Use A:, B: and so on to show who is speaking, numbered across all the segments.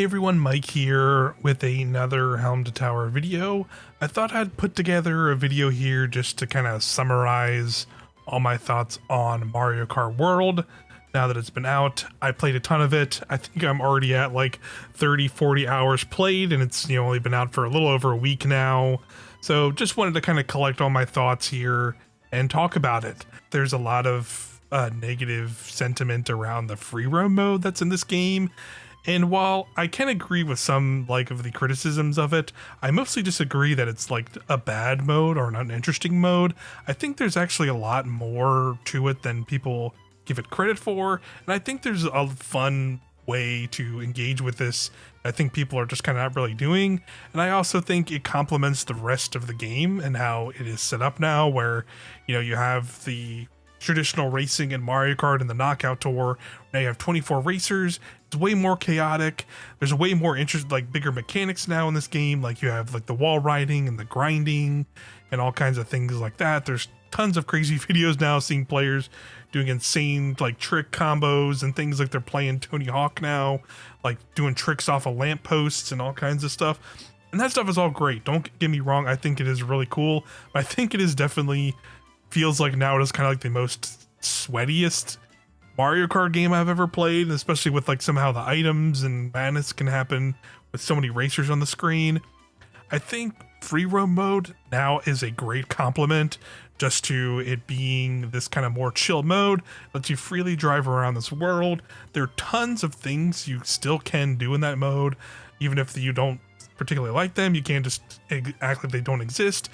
A: Hey everyone, Mike here with another Helm to Tower video. I thought I'd put together a video here just to kind of summarize all my thoughts on Mario Kart World. Now that it's been out, I played a ton of it. I think I'm already at like 30-40 hours played, and it's only been out for a little over a week now. So just wanted to kind of collect all my thoughts here and talk about it. There's a lot of negative sentiment around the free roam mode that's in this game. And while I can agree with some of the criticisms of it, I mostly disagree that it's like a bad mode or an uninteresting mode. I think there's actually a lot more to it than people give it credit for, and I think there's a fun way to engage with this I think people are just kind of not really doing. And I also think it complements the rest of the game and how it is set up now, where you have the traditional racing in Mario Kart and the Knockout Tour. Now you have 24 racers. It's way more chaotic. There's way more bigger mechanics now in this game. Like you have the wall riding and the grinding and all kinds of things like that. There's tons of crazy videos now seeing players doing insane trick combos and things, like they're playing Tony Hawk now, like doing tricks off of lampposts and all kinds of stuff. And that stuff is all great. Don't get me wrong. I think it is really cool. But I think it is definitely feels like now it is kind of like the most sweatiest Mario Kart game I've ever played, especially with somehow the items and madness can happen with so many racers on the screen. I think free roam mode now is a great complement just to it being this kind of more chill mode, lets you freely drive around this world. There are tons of things you still can do in that mode, even if you don't particularly like them. You can't just act like they don't exist.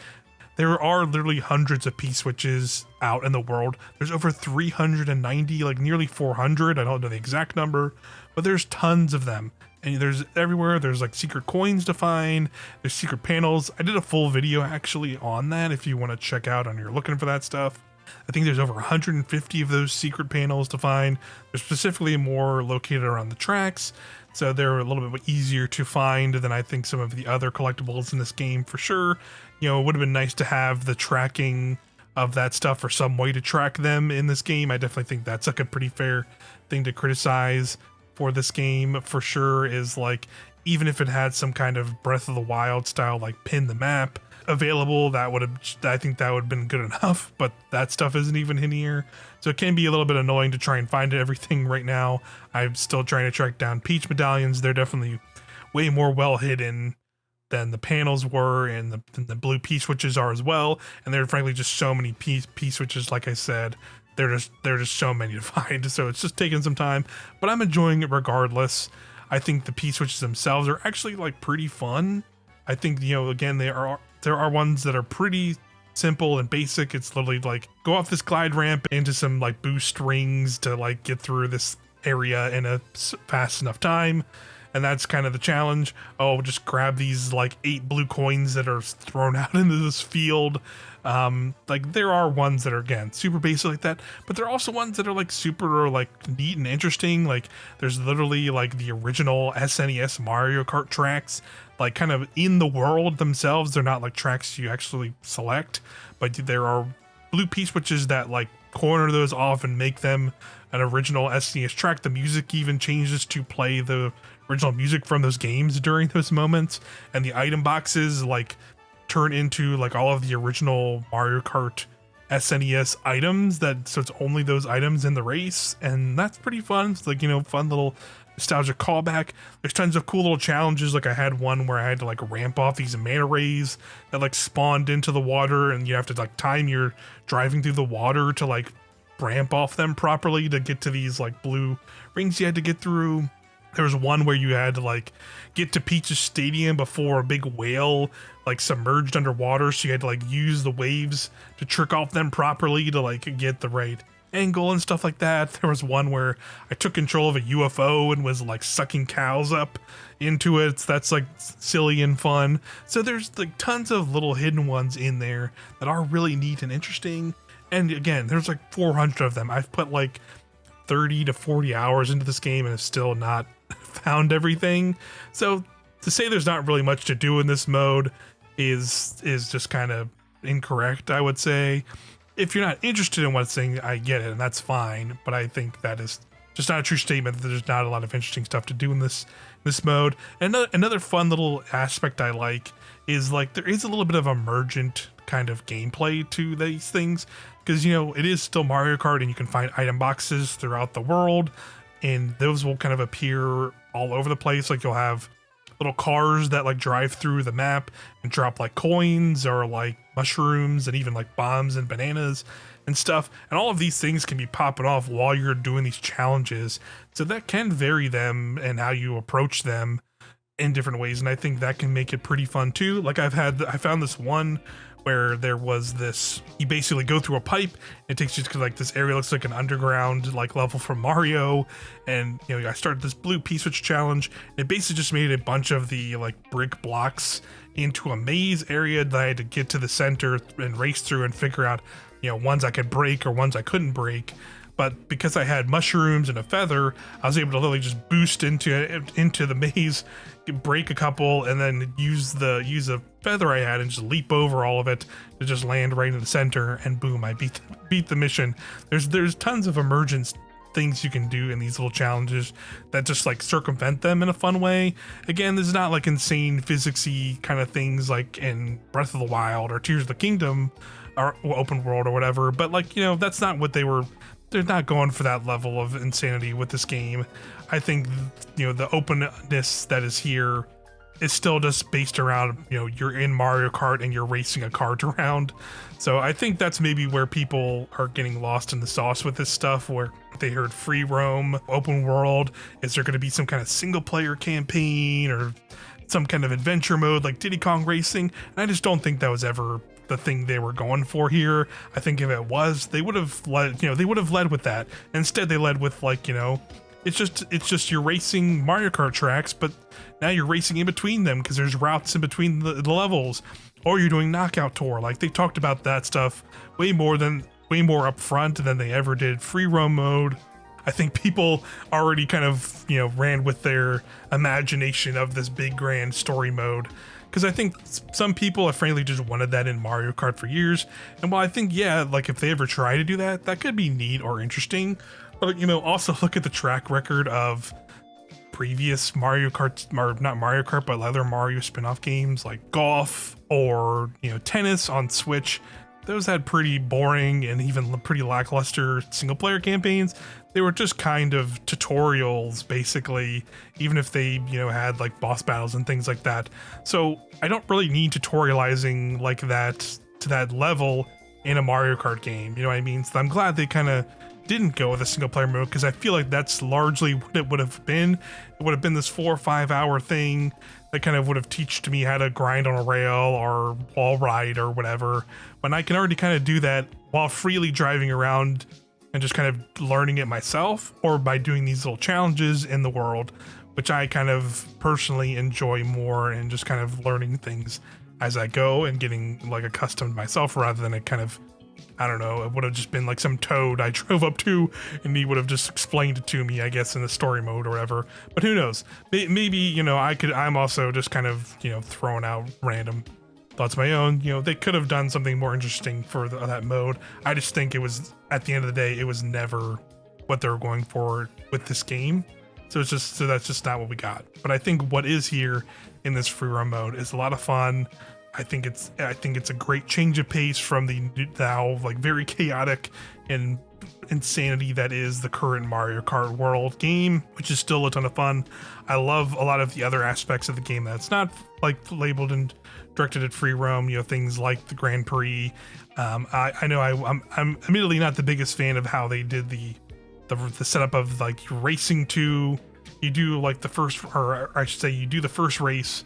A: There are literally hundreds of P-switches out in the world. There's over 390, nearly 400. I don't know the exact number, but there's tons of them. And there's everywhere. There's secret coins to find. There's secret panels. I did a full video actually on that if you want to check out and you're looking for that stuff. I think there's over 150 of those secret panels to find. They're specifically more located around the tracks, so they're a little bit easier to find than I think some of the other collectibles in this game for sure. It would have been nice to have the tracking of that stuff or some way to track them in this game. I definitely think that's a pretty fair thing to criticize for this game for sure, is even if it had some kind of Breath of the Wild style pin the map available, I think that would have been good enough, but that stuff isn't even in here. So it can be a little bit annoying to try and find everything right now. I'm still trying to track down Peach medallions. They're definitely way more well hidden than the panels were, and the blue P-switches are as well. And there are frankly just so many P-switches, like I said. They're just so many to find, so it's just taking some time, but I'm enjoying it regardless. I think the P-switches themselves are actually pretty fun. I think again there are ones that are pretty simple and basic. It's literally go off this glide ramp into some boost rings to get through this area in a fast enough time. And that's kind of the challenge. Oh, just grab these 8 blue coins that are thrown out into this field. There are ones that are, again, super basic like that, but there are also ones that are super neat and interesting. There's literally the original SNES Mario Kart tracks, kind of in the world themselves. They're not tracks you actually select, but there are blue P-switches that corner those off and make them an original SNES track. The music even changes to play the original music from those games during those moments, and the item boxes turn into all of the original Mario Kart SNES items, so it's only those items in the race, and that's pretty fun. It's fun little nostalgic callback. There's tons of cool little challenges. I had one where I had to ramp off these manta rays that spawned into the water, and you have to time your driving through the water to ramp off them properly to get to these blue rings you had to get through. There was one where you had to get to Peach's Stadium before a big whale submerged underwater, so you had to use the waves to trick off them properly to get the right angle and stuff like that. There was one where I took control of a UFO and was sucking cows up into it. That's silly and fun. So there's tons of little hidden ones in there that are really neat and interesting. And again, there's 400 of them. I've put 30 to 40 hours into this game and have still not found everything. So to say there's not really much to do in this mode is just kind of incorrect, I would say. If you're not interested in what's saying, I get it, and that's fine, but I think that is just not a true statement that there's not a lot of interesting stuff to do in this this mode. And another fun little aspect I like is like there is a little bit of emergent kind of gameplay to these things, because it is still Mario Kart and you can find item boxes throughout the world, and those will kind of appear all over the place. Like you'll have little cars that like drive through the map and drop like coins or like mushrooms and even like bombs and bananas and stuff, and all of these things can be popping off while you're doing these challenges, so that can vary them and how you approach them in different ways, and I think that can make it pretty fun too. Like I found this one where there was this, you basically go through a pipe, it takes you to like this area, looks like an underground like level from Mario, and I started this blue P-switch challenge. It basically just made a bunch of the like brick blocks into a maze area that I had to get to the center and race through and figure out ones I could break or ones I couldn't break. But because I had mushrooms and a feather, I was able to literally just boost into the maze, break a couple, and then use a feather I had and just leap over all of it to just land right in the center, and boom, I beat the mission. There's tons of emergence things you can do in these little challenges that just like circumvent them in a fun way. Again, this is not like insane physicsy kind of things like in Breath of the Wild or Tears of the Kingdom or open world or whatever, but like that's not what they're not going for that level of insanity with this game. I think the openness that is here is still just based around you're in Mario Kart and you're racing a cart around. So I think that's maybe where people are getting lost in the sauce with this stuff, where they heard free roam, open world. Is there going to be some kind of single player campaign or some kind of adventure mode like Diddy Kong Racing? And I just don't think that was ever the thing they were going for here. I think if it was, they would have led with that. Instead, they led with like it's just you're racing Mario Kart tracks, but now you're racing in between them because there's routes in between the levels, or you're doing Knockout Tour. Like they talked about that stuff way more up front than they ever did free roam mode. I think people already kind of ran with their imagination of this big grand story mode, because I think some people have frankly just wanted that in Mario Kart for years. And while I think like if they ever try to do that, that could be neat or interesting. But also look at the track record of previous Mario Kart, or not Mario Kart, but other Mario spin-off games like golf or tennis on Switch. Those had pretty boring and even pretty lackluster single player campaigns. They were just kind of tutorials basically, even if they had like boss battles and things like that. So I don't really need tutorializing like that to that level in a Mario Kart game, you know what I mean? So I'm glad they kind of didn't go with a single player mode, because I feel like that's largely what it would have been. It would have been this 4 or 5 hour thing that kind of would have taught me how to grind on a rail or wall ride or whatever, when I can already kind of do that while freely driving around and just kind of learning it myself, or by doing these little challenges in the world, which I kind of personally enjoy more, and just kind of learning things as I go and getting like accustomed myself, rather than it kind of, I don't know, it would have just been like some toad I drove up to and he would have just explained it to me, I guess, in the story mode or whatever. But who knows? Maybe, I'm also just kind of, throwing out random thoughts of my own. They could have done something more interesting for that mode. I just think it was, at the end of the day, it was never what they were going for with this game. So that's just not what we got. But I think what is here in this free roam mode is a lot of fun. I think it's a great change of pace from the now like very chaotic and insanity that is the current Mario Kart World game, which is still a ton of fun. I love a lot of the other aspects of the game that's not like labeled and directed at free roam, things like the Grand Prix. I know I'm admittedly not the biggest fan of how they did the setup of like racing to, you do like the first, or I should say you do the first race,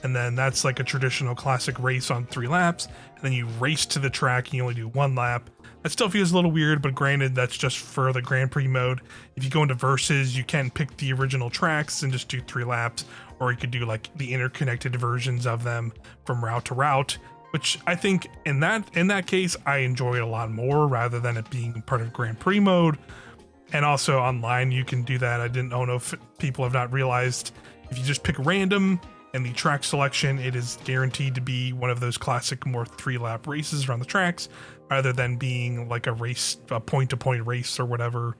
A: and then that's like a traditional classic race on 3 laps, and then you race to the track and you only do 1 lap. That still feels a little weird, but granted, that's just for the Grand Prix mode. If you go into Versus, you can pick the original tracks and just do 3 laps, or you could do like the interconnected versions of them from route to route, which I think in that case, I enjoy it a lot more, rather than it being part of Grand Prix mode. And also online, you can do that. I don't know if people have not realized, if you just pick random and the track selection, it is guaranteed to be one of those classic more 3-lap races around the tracks, rather than being like a race, a point-to-point race or whatever.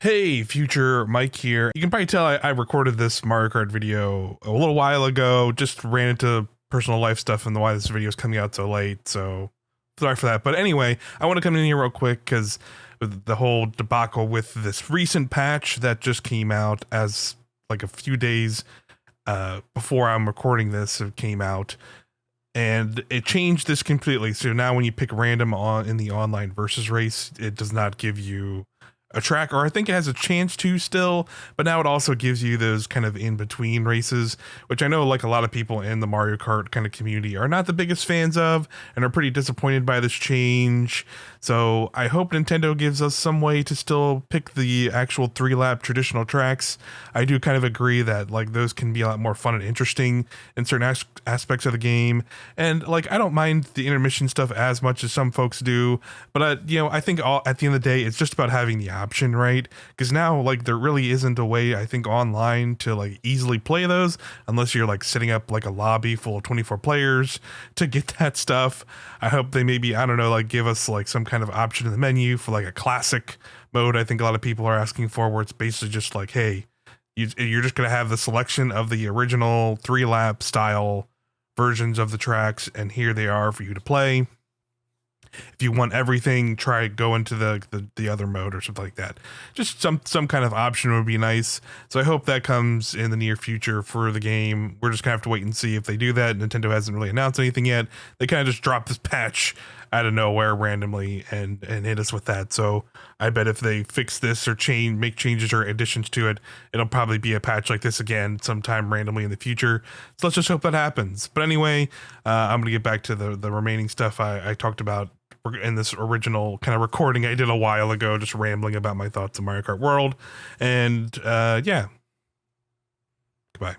A: Hey, future Mike here. You can probably tell I recorded this Mario Kart video a little while ago, just ran into personal life stuff and why this video is coming out so late, so sorry for that. But anyway, I want to come in here real quick because the whole debacle with this recent patch that just came out as like a few days before I'm recording this, it came out. And it changed this completely. So now when you pick random in the online versus race, it does not give you a track, or I think it has a chance to still, but now it also gives you those kind of in-between races, which I know like a lot of people in the Mario Kart kind of community are not the biggest fans of and are pretty disappointed by this change. So I hope Nintendo gives us some way to still pick the actual 3-lap traditional tracks. I do kind of agree that like those can be a lot more fun and interesting in certain aspects of the game, and like I don't mind the intermission stuff as much as some folks do, but I think at the end of the day it's just about having the option, right? Because now like there really isn't a way I think online to like easily play those unless you're like setting up like a lobby full of 24 players to get that stuff. I hope they maybe, I don't know, like give us like some kind of option in the menu for like a classic mode. I think a lot of people are asking for, where it's basically just like, hey, you're just going to have the selection of the original 3-lap style versions of the tracks, and here they are for you to play. If you want everything, go into the other mode or something like that. Just some kind of option would be nice. So I hope that comes in the near future for the game. We're just gonna have to wait and see if they do that. Nintendo hasn't really announced anything yet. They kind of just dropped this patch out of nowhere randomly and hit us with that. So I bet if they fix this or make changes or additions to it, it'll probably be a patch like this again sometime randomly in the future. So let's just hope that happens. But anyway, I'm gonna get back to the remaining stuff I talked about in this original kind of recording I did a while ago, just rambling about my thoughts on Mario Kart World. And yeah, goodbye.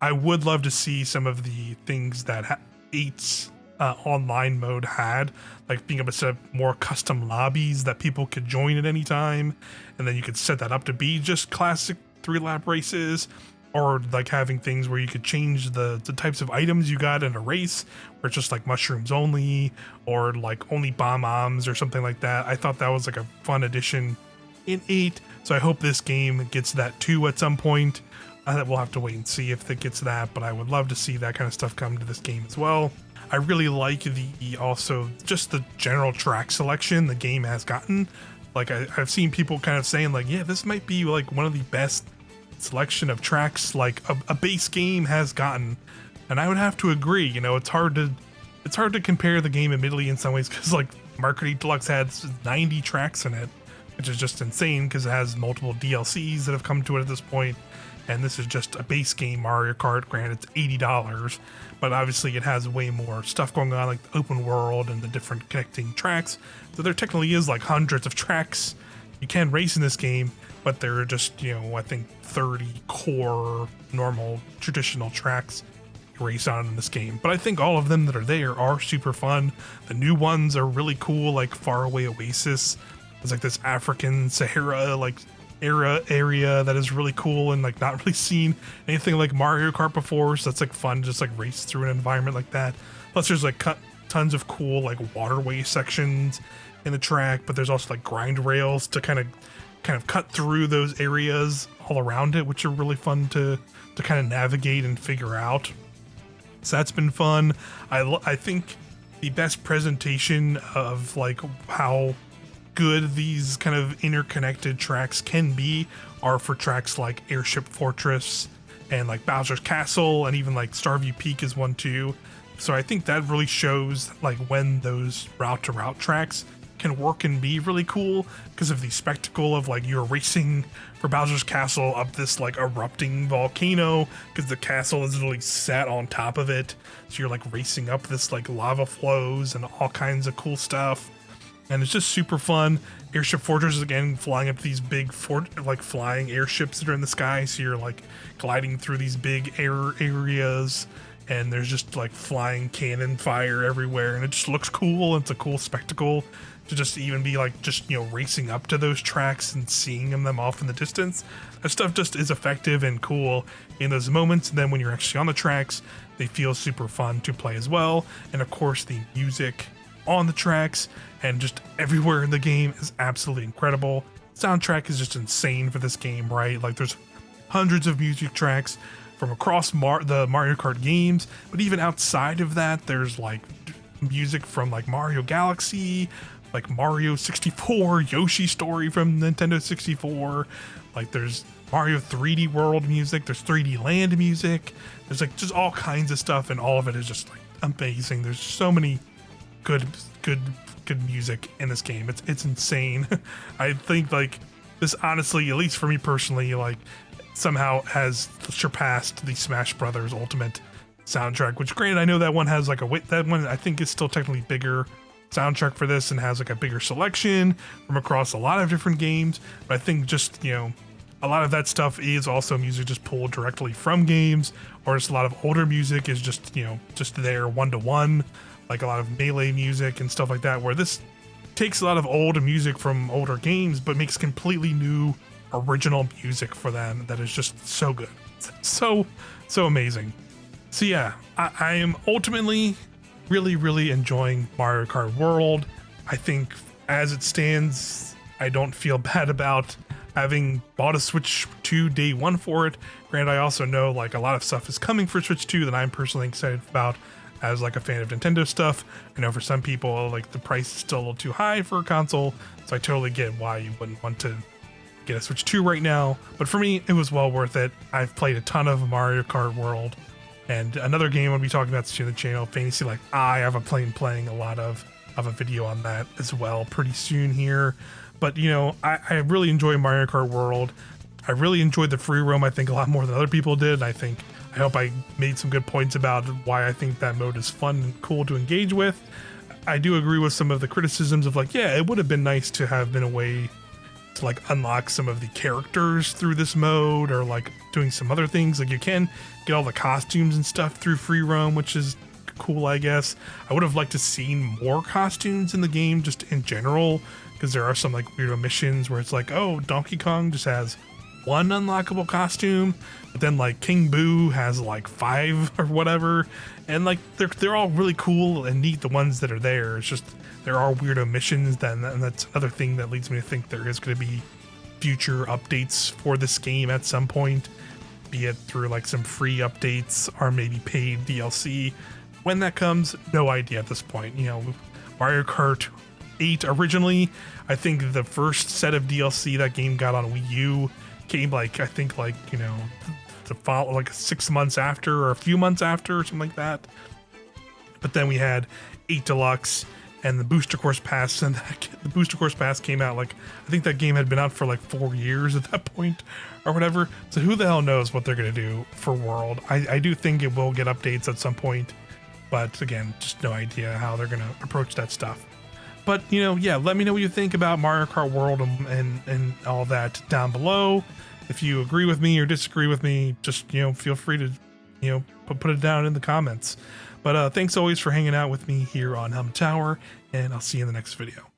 A: I would love to see some of the things that 8's online mode had, like being able to set up more custom lobbies that people could join at any time, and then you could set that up to be just classic 3-lap races, or like having things where you could change the types of items you got in a race, where it's just like mushrooms only, or like only bomb-oms or something like that. I thought that was like a fun addition in 8, so I hope this game gets that too at some point. We'll have to wait and see if it gets that, but I would love to see that kind of stuff come to this game as well. I really like also just the general track selection the game has gotten. Like I've seen people kind of saying like, yeah, this might be like one of the best selection of tracks like a base game has gotten, and I would have to agree. You know, it's hard to compare the game admittedly in some ways, because like Mario Kart Deluxe had 90 tracks in it, which is just insane because it has multiple DLCs that have come to it at this point, and this is just a base game Mario Kart. Granted, it's $80, but obviously it has way more stuff going on, like the open world and the different connecting tracks. So there technically is like hundreds of tracks you can race in this game, but there are just, I think 30 core normal traditional tracks you race on in this game. But I think all of them that are there are super fun. The new ones are really cool, like Faraway Oasis. It's like this African Sahara like area that is really cool and like not really seen anything like Mario Kart before, so that's like fun to just like race through an environment like that. Plus there's like tons of cool like waterway sections in the track, but there's also like grind rails to kind of cut through those areas all around it, which are really fun to kind of navigate and figure out. So that's been fun. I think the best presentation of like how good these kind of interconnected tracks can be are for tracks like Airship Fortress and like Bowser's Castle, and even like Starview Peak is one too. So I think that really shows like when those route to route tracks can work and be really cool, because of the spectacle of like you're racing for Bowser's Castle up this like erupting volcano, because the castle is literally sat on top of it, so you're like racing up this like lava flows and all kinds of cool stuff, and it's just super fun. Airship Fortress is again flying up these big flying airships that are in the sky, so you're like gliding through these big areas, and there's just like flying cannon fire everywhere, and it just looks cool. It's a cool spectacle to just even be like just racing up to those tracks and seeing them off in the distance. That stuff just is effective and cool in those moments, and then when you're actually on the tracks, they feel super fun to play as well. And of course the music on the tracks and just everywhere in the game is absolutely incredible. soundtrack is just insane for this game, right? Like there's hundreds of music tracks from across the Mario Kart games, but even outside of that, there's like music from like Mario Galaxy, like Mario 64, Yoshi Story from Nintendo 64, like there's Mario 3D World music, there's 3D Land music, there's like just all kinds of stuff, and all of it is just like amazing. There's so many good music in this game. It's insane. I think like this, honestly, at least for me personally, like somehow has surpassed the Smash Brothers Ultimate soundtrack, which granted I know that one has like that one I think is still technically bigger soundtrack for this and has like a bigger selection from across a lot of different games, but I think just, you know, a lot of that stuff is also music just pulled directly from games, or just a lot of older music is just, you know, just there one-to-one, like a lot of Melee music and stuff like that, where this takes a lot of old music from older games but makes completely new original music for them that is just so good. So amazing. So yeah, I am ultimately really enjoying Mario Kart World. I think as it stands, I don't feel bad about having bought a Switch 2 day one for it. Granted, I also know like a lot of stuff is coming for Switch 2 that I'm personally excited about as like a fan of Nintendo stuff. I know for some people like the price is still a little too high for a console, so I totally get why you wouldn't want to get a Switch 2 right now. But for me, it was well worth it. I've played a ton of Mario Kart World, and another game I'll be talking about soon on the channel, Fantasy Life I have a playing a lot of a video on that as well pretty soon here. But you know, I really enjoy Mario Kart World. I really enjoyed the free roam, I think, a lot more than other people did. I hope I made some good points about why I think that mode is fun and cool to engage with. I do agree with some of the criticisms of like, yeah, it would have been nice to have been a way to like unlock some of the characters through this mode, or like doing some other things. Like you can get all the costumes and stuff through free roam, which is cool, I guess. I would have liked to seen more costumes in the game just in general, because there are some like weirdo missions where it's like, oh, Donkey Kong just has one unlockable costume, but then like King Boo has like 5 or whatever, and like they're all really cool and neat, the ones that are there. It's just there are weirdo missions then, and that's another thing that leads me to think there is going to be future updates for this game at some point, be it through like some free updates or maybe paid DLC. When that comes, no idea at this point. You know, Mario Kart 8 originally, I think the first set of DLC that game got on Wii U came like, I think like, you know, the fall, like 6 months after or a few months after or something like that. But then we had 8 Deluxe and the Booster Course Pass, and the Booster Course Pass came out like, I think that game had been out for like 4 years at that point or whatever. So who the hell knows what they're going to do for World. I do think it will get updates at some point, but again, just no idea how they're going to approach that stuff. But, you know, yeah, let me know what you think about Mario Kart World and all that down below. If you agree with me or disagree with me, just, you know, feel free to, you know, put it down in the comments. But thanks always for hanging out with me here on Helmet Tower, and I'll see you in the next video.